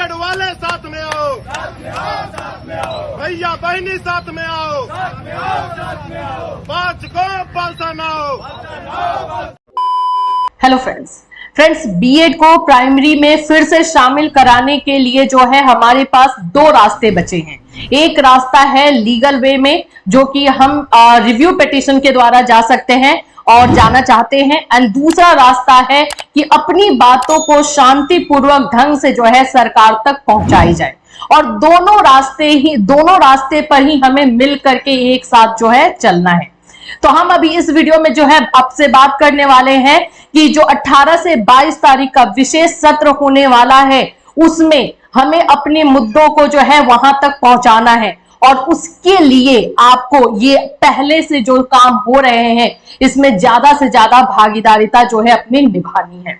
BEd वाले साथ में आओ, भैया बहनी साथ में आओ, पांच को पालसा ना हो। हेलो फ्रेंड्स, बीएड को प्राइमरी में फिर से शामिल कराने के लिए जो है हमारे पास दो रास्ते बचे हैं। एक रास्ता है लीगल वे में, जो कि हम रिव्यू पिटीशन के द्वारा जा सकते हैं और जाना चाहते हैं, एंड दूसरा रास्ता है कि अपनी बातों को शांतिपूर्वक ढंग से जो है सरकार तक पहुंचाई जाए। और दोनों रास्ते पर ही हमें मिल करके एक साथ जो है चलना है। तो हम अभी इस वीडियो में जो है आपसे बात करने वाले हैं कि जो 18 से 22 तारीख का विशेष सत्र होने वाला है, उसमें हमें अपने मुद्दों को जो है वहां तक पहुंचाना है। और उसके लिए आपको ये पहले से जो काम हो रहे हैं, इसमें ज्यादा से ज्यादा भागीदारिता जो है अपनी निभानी है।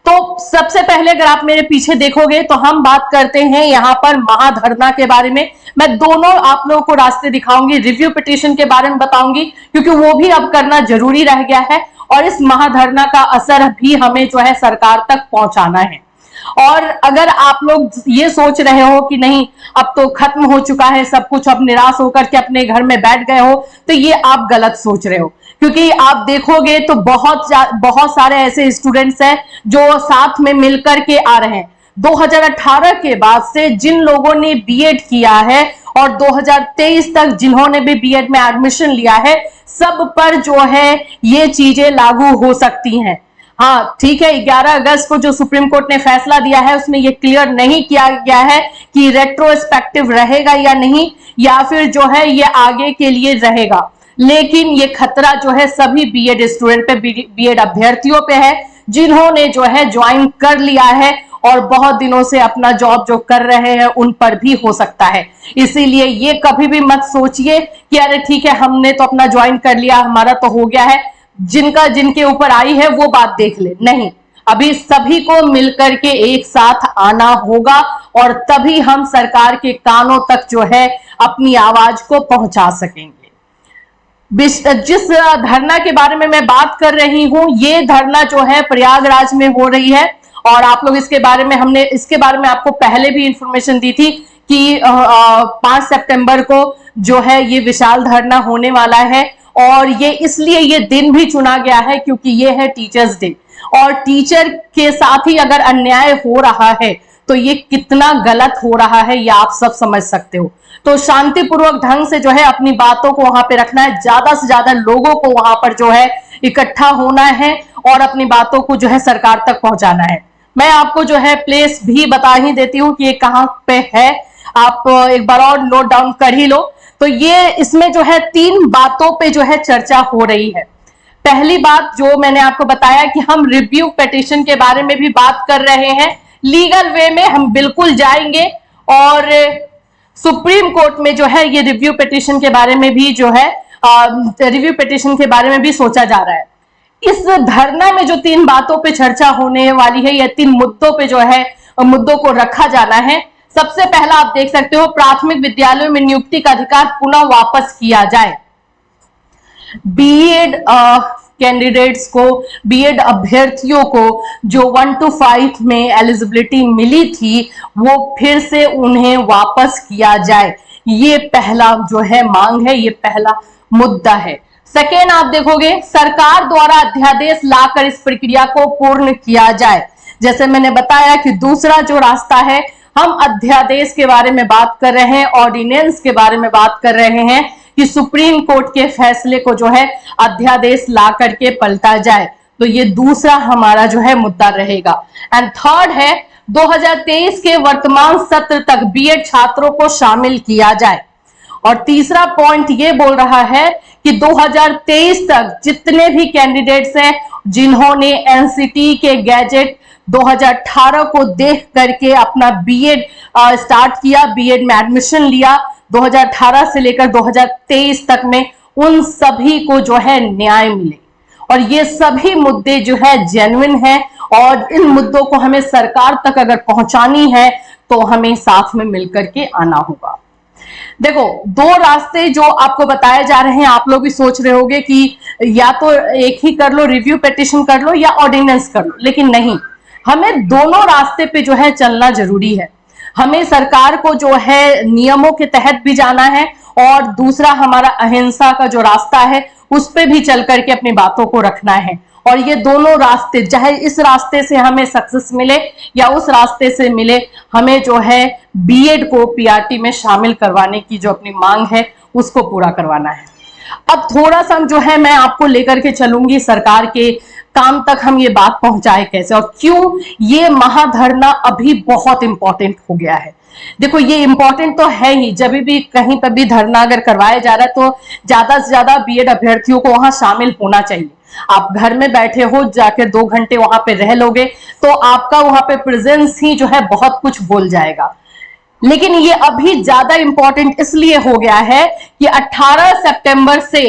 तो सबसे पहले अगर आप मेरे पीछे देखोगे तो हम बात करते हैं यहाँ पर महाधरना के बारे में। मैं दोनों आप लोगों को रास्ते दिखाऊंगी, रिव्यू पिटीशन के बारे में बताऊंगी, क्योंकि वो भी अब करना जरूरी रह गया है और इस महाधरना का असर भी हमें जो है सरकार तक पहुंचाना है। और अगर आप लोग ये सोच रहे हो कि नहीं अब तो खत्म हो चुका है सब कुछ, अब निराश होकर के अपने घर में बैठ गए हो, तो ये आप गलत सोच रहे हो। क्योंकि आप देखोगे तो बहुत सारे ऐसे स्टूडेंट्स हैं जो साथ में मिलकर के आ रहे हैं। 2018 के बाद से जिन लोगों ने बीएड किया है और 2023 तक जिन्होंने भी बीएड में एडमिशन लिया है, सब पर जो है ये चीजें लागू हो सकती हैं। हाँ ठीक है, 11 अगस्त को जो सुप्रीम कोर्ट ने फैसला दिया है उसमें ये क्लियर नहीं किया गया है कि रेट्रोस्पेक्टिव रहेगा या नहीं, या फिर जो है ये आगे के लिए रहेगा। लेकिन ये खतरा जो है सभी बीएड स्टूडेंट पे, बीएड अभ्यर्थियों पे है, जिन्होंने जो है ज्वाइन कर लिया है और बहुत दिनों से अपना जॉब जो कर रहे हैं उन पर भी हो सकता है। इसीलिए ये कभी भी मत सोचिए कि अरे ठीक है हमने तो अपना ज्वाइन कर लिया, हमारा तो हो गया है, जिनके ऊपर आई है वो बात देख ले। नहीं, अभी सभी को मिलकर के एक साथ आना होगा और तभी हम सरकार के कानों तक जो है अपनी आवाज को पहुंचा सकेंगे। जिस धरना के बारे में मैं बात कर रही हूं, ये धरना जो है प्रयागराज में हो रही है और आप लोग इसके बारे में आपको पहले भी इंफॉर्मेशन दी थी कि 5 सितंबर को जो है ये विशाल धरना होने वाला है। और ये इसलिए ये दिन भी चुना गया है क्योंकि ये है टीचर्स डे, और टीचर के साथ ही अगर अन्याय हो रहा है तो ये कितना गलत हो रहा है ये आप सब समझ सकते हो। तो शांतिपूर्वक ढंग से जो है अपनी बातों को वहां पे रखना है, ज्यादा से ज्यादा लोगों को वहां पर जो है इकट्ठा होना है और अपनी बातों को जो है सरकार तक पहुंचाना है। मैं आपको जो है प्लेस भी बता ही देती हूँ कि ये कहाँ पे है, आप एक बार और नोट डाउन कर ही लो। तो ये इसमें जो है 3 बातों पे जो है चर्चा हो रही है। पहली बात जो मैंने आपको बताया कि हम रिव्यू पिटीशन के बारे में भी बात कर रहे हैं। लीगल वे में हम बिल्कुल जाएंगे और सुप्रीम कोर्ट में जो है ये रिव्यू पिटीशन के बारे में भी जो है रिव्यू पिटीशन के बारे में भी सोचा जा रहा है। इस धरना में जो 3 बातों पे चर्चा होने वाली है, या 3 मुद्दों पे जो है मुद्दों को रखा जाना है। सबसे पहला आप देख सकते हो, प्राथमिक विद्यालयों में नियुक्ति का अधिकार पुनः वापस किया जाए। बीएड कैंडिडेट्स को, बीएड अभ्यर्थियों को जो 1 to 5 में एलिजिबिलिटी मिली थी वो फिर से उन्हें वापस किया जाए। ये पहला जो है मांग है, ये पहला मुद्दा है। सेकेंड आप देखोगे, सरकार द्वारा अध्यादेश लाकर इस प्रक्रिया को पूर्ण किया जाए। जैसे मैंने बताया कि दूसरा जो रास्ता है, हम अध्यादेश के बारे में बात कर रहे हैं, ऑर्डिनेंस के बारे में बात कर रहे हैं कि सुप्रीम कोर्ट के फैसले को जो है अध्यादेश ला करके पलटा जाए। तो ये दूसरा हमारा जो है मुद्दा रहेगा। एंड थर्ड है, 2023 के वर्तमान सत्र तक बीएड छात्रों को शामिल किया जाए। और तीसरा पॉइंट ये बोल रहा है कि 2023 तक जितने भी कैंडिडेट्स हैं जिन्होंने एनसीटी के गैजेट 2018 को देख करके अपना बीएड स्टार्ट किया, बीएड में एडमिशन लिया 2018 से लेकर 2023 तक में, उन सभी को जो है न्याय मिले। और ये सभी मुद्दे जो है जेन्युइन है और इन मुद्दों को हमें सरकार तक अगर पहुंचानी है तो हमें साथ में मिलकर के आना होगा। देखो, 2 रास्ते जो आपको बताए जा रहे हैं, आप लोग भी सोच रहे होंगे कि या तो एक ही कर लो, रिव्यू पिटीशन कर लो या ऑर्डिनेंस कर लो, लेकिन नहीं, हमें दोनों रास्ते पे जो है चलना जरूरी है। हमें सरकार को जो है नियमों के तहत भी जाना है, और दूसरा हमारा अहिंसा का जो रास्ता है उस पे भी चल करके अपनी बातों को रखना है। और ये दोनों रास्ते, चाहे इस रास्ते से हमें सक्सेस मिले या उस रास्ते से मिले, हमें जो है बीएड को पीआरटी में शामिल करवाने की जो अपनी मांग है उसको पूरा करवाना है। अब थोड़ा सा जो है मैं आपको लेकर के चलूंगी सरकार के काम तक, हम ये बात पहुंचाए कैसे और क्यों ये महाधरना अभी बहुत इंपॉर्टेंट हो गया है। देखो ये इंपॉर्टेंट तो है ही, जब भी कहीं पर भी धरना अगर करवाया जा रहा है तो ज्यादा से ज्यादा बीएड अभ्यर्थियों को वहां शामिल होना चाहिए। आप घर में बैठे हो, जाकर 2 घंटे वहां पे रह लोगे तो आपका वहां पे प्रेजेंस ही जो है बहुत कुछ बोल जाएगा। लेकिन ये अभी ज्यादा इंपॉर्टेंट इसलिए हो गया है कि 18 सितंबर से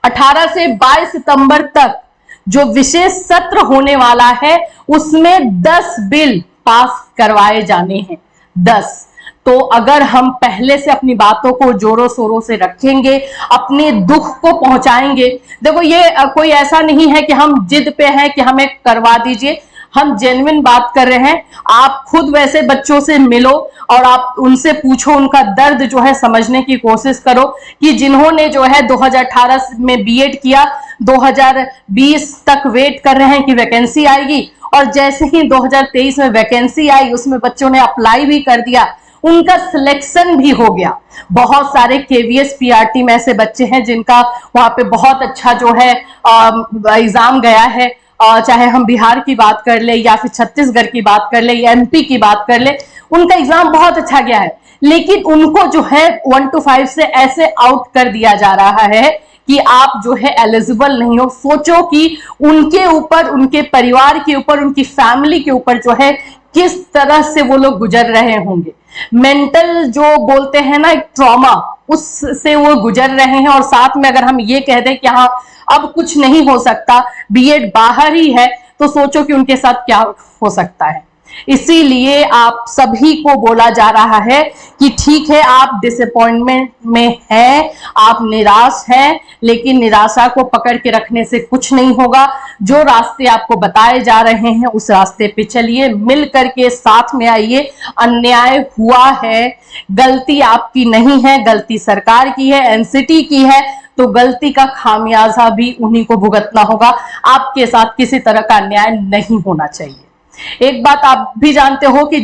18 से 22 सितंबर तक जो विशेष सत्र होने वाला है उसमें 10 बिल पास करवाए जाने हैं। 10। तो अगर हम पहले से अपनी बातों को जोरों शोरों से रखेंगे, अपने दुख को पहुंचाएंगे, देखो ये कोई ऐसा नहीं है कि हम जिद पे हैं कि हमें करवा दीजिए, हम जेन्युइन बात कर रहे हैं। आप खुद वैसे बच्चों से मिलो और आप उनसे पूछो, उनका दर्द जो है समझने की कोशिश करो कि जिन्होंने जो है 2018 में बीएड किया, 2020 तक वेट कर रहे हैं कि वैकेंसी आएगी, और जैसे ही 2023 में वैकेंसी आई उसमें बच्चों ने अप्लाई भी कर दिया, उनका सिलेक्शन भी हो गया। बहुत सारे केवीएस पीआरटी में ऐसे बच्चे हैं जिनका वहां पे बहुत अच्छा जो है एग्जाम गया है, चाहे हम बिहार की बात कर ले या फिर छत्तीसगढ़ की बात कर ले या एमपी की बात कर ले, उनका एग्जाम बहुत अच्छा गया है। लेकिन उनको जो है 1 to 5 से ऐसे आउट कर दिया जा रहा है कि आप जो है एलिजिबल नहीं हो। सोचो कि उनके ऊपर, उनके परिवार के ऊपर, उनकी फैमिली के ऊपर जो है किस तरह से वो लोग गुजर रहे होंगे। मेंटल जो बोलते हैं ना एक ट्रॉमा, उससे वो गुजर रहे हैं। और साथ में अगर हम ये कह दें कि हाँ अब कुछ नहीं हो सकता, बीएड बाहर ही है, तो सोचो कि उनके साथ क्या हो सकता है। इसीलिए आप सभी को बोला जा रहा है कि ठीक है आप डिसअपॉइंटमेंट में हैं, आप निराश हैं, लेकिन निराशा को पकड़ के रखने से कुछ नहीं होगा। जो रास्ते आपको बताए जा रहे हैं उस रास्ते पे चलिए, मिल करके साथ में आइए। अन्याय हुआ है, गलती आपकी नहीं है, गलती सरकार की है, एनसीटी की है, तो गलती का खामियाजा भी उन्हीं को भुगतना होगा। आपके साथ किसी तरह का अन्याय नहीं होना चाहिए। एक बात आप भी जानते हो कि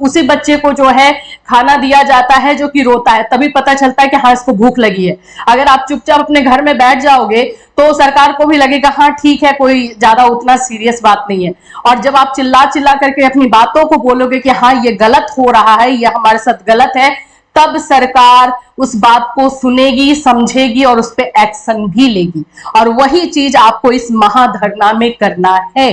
उसी बच्चे को जो है खाना दिया जाता है जो कि रोता है, तभी पता चलता है कि हाँ इसको भूख लगी है। अगर आप चुपचाप अपने घर में बैठ जाओगे तो सरकार को भी लगेगा हाँ ठीक है, कोई ज्यादा उतना सीरियस बात नहीं है। और जब आप चिल्ला चिल्ला करके अपनी बातों को बोलोगे कि हाँ ये गलत हो रहा है, ये हमारे साथ गलत है, तब सरकार उस बात को सुनेगी, समझेगी और उस पर एक्शन भी लेगी। और वही चीज आपको इस महाधरना में करना है।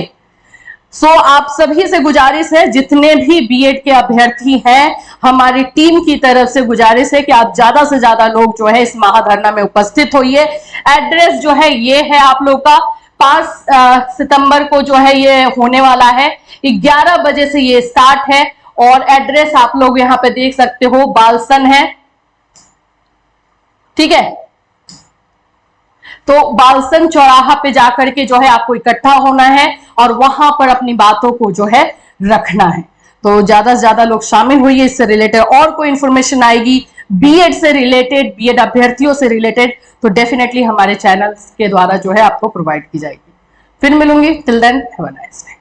सो आप सभी से गुजारिश है, जितने भी बीएड के अभ्यर्थी हैं, हमारी टीम की तरफ से गुजारिश है कि आप ज्यादा से ज्यादा लोग जो है इस महाधरना में उपस्थित होइए। एड्रेस जो है ये है आप लोग का, 5 सितंबर को जो है ये होने वाला है, 11 बजे से ये स्टार्ट है। और एड्रेस आप लोग यहाँ पे देख सकते हो, बालसन है, ठीक है। तो बालसन चौराहा पे जाकर के जो है आपको इकट्ठा होना है और वहां पर अपनी बातों को जो है रखना है। तो ज्यादा से ज्यादा लोग शामिल हुई इससे रिलेटेड। और कोई इंफॉर्मेशन आएगी बीएड से रिलेटेड, बीएड अभ्यर्थियों से रिलेटेड, तो डेफिनेटली हमारे चैनल के द्वारा जो है आपको प्रोवाइड की जाएगी। फिर मिलूंगी, till then have a nice day.